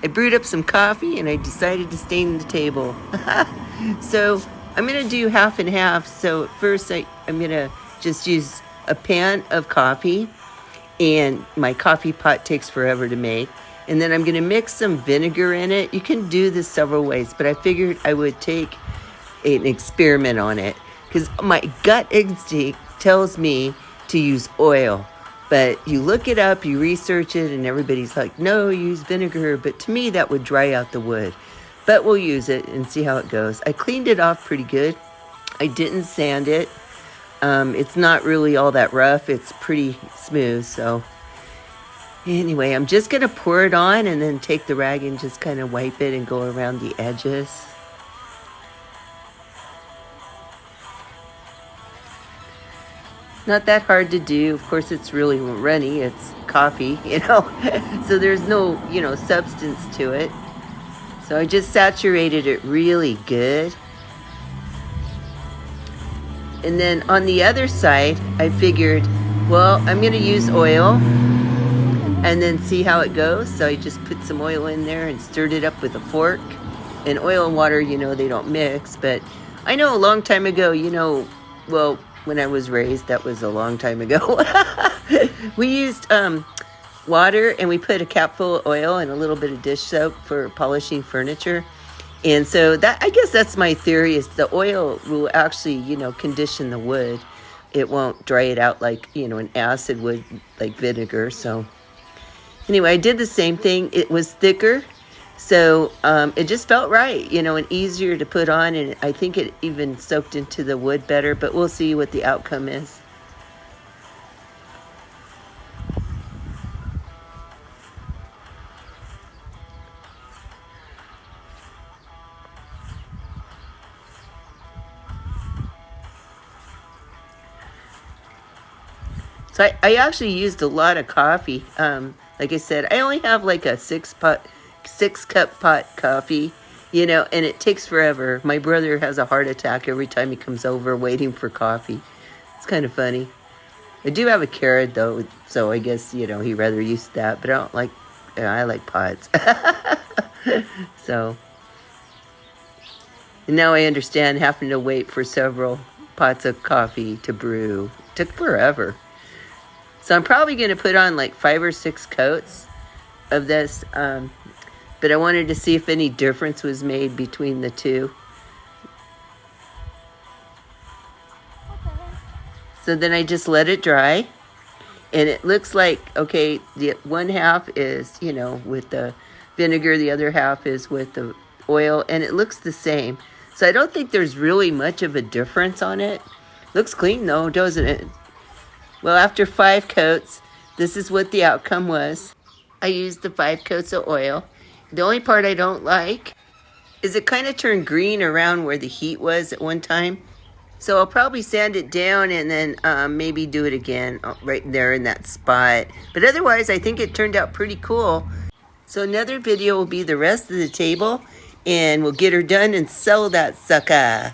I brewed up some coffee and I decided to stain the table. So I'm gonna do half and half. So first I'm gonna just use a pan of coffee, and my coffee pot takes forever to make. And then I'm gonna mix some vinegar in it. You can do this several ways, but I figured I would take an experiment on it because my gut instinct tells me to use oil. But you look it up, you research it, and everybody's like, no, use vinegar. But to me, that would dry out the wood. But we'll use it and see how it goes. I cleaned it off pretty good. I didn't sand it. It's not really all that rough. It's pretty smooth. So anyway, I'm just going to pour it on and then take the rag and just kind of wipe it and go around the edges. Not that hard to do. Of course, it's really runny. It's coffee, so there's no, substance to it. So I just saturated it really good. And then on the other side, I figured, well, I'm going to use oil and then see how it goes. So I just put some oil in there and stirred it up with a fork. And oil and water, they don't mix. But I know a long time ago, well, when I was raised, that was a long time ago. We used water, and we put a cap full of oil and a little bit of dish soap for polishing furniture. And so I guess that's my theory, is the oil will actually, condition the wood. It won't dry it out like, an acid would, like vinegar. So anyway, I did the same thing. It was thicker. So it just felt right, and easier to put on. And I think it even soaked into the wood better. But we'll see what the outcome is. So I actually used a lot of coffee. Like I said, I only have like a 6-cup pot coffee, and it takes forever. My brother has a heart attack every time he comes over waiting for coffee. It's kind of funny. I do have a carrot though, so I guess, he'd rather use that, but I like pots. So, and now I understand having to wait for several pots of coffee to brew. It took forever. So I'm probably going to put on like 5 or 6 coats of this, but I wanted to see if any difference was made between the two. So then I just let it dry, and it looks like, okay, the one half is, with the vinegar, the other half is with the oil, and it looks the same. So I don't think there's really much of a difference on it. Looks clean though, doesn't it? Well, after 5 coats, this is what the outcome was. I used the 5 coats of oil. The only part I don't like is it kind of turned green around where the heat was at one time. So I'll probably sand it down and then maybe do it again right there in that spot. But otherwise, I think it turned out pretty cool. So another video will be the rest of the table, and we'll get her done and sell that sucker.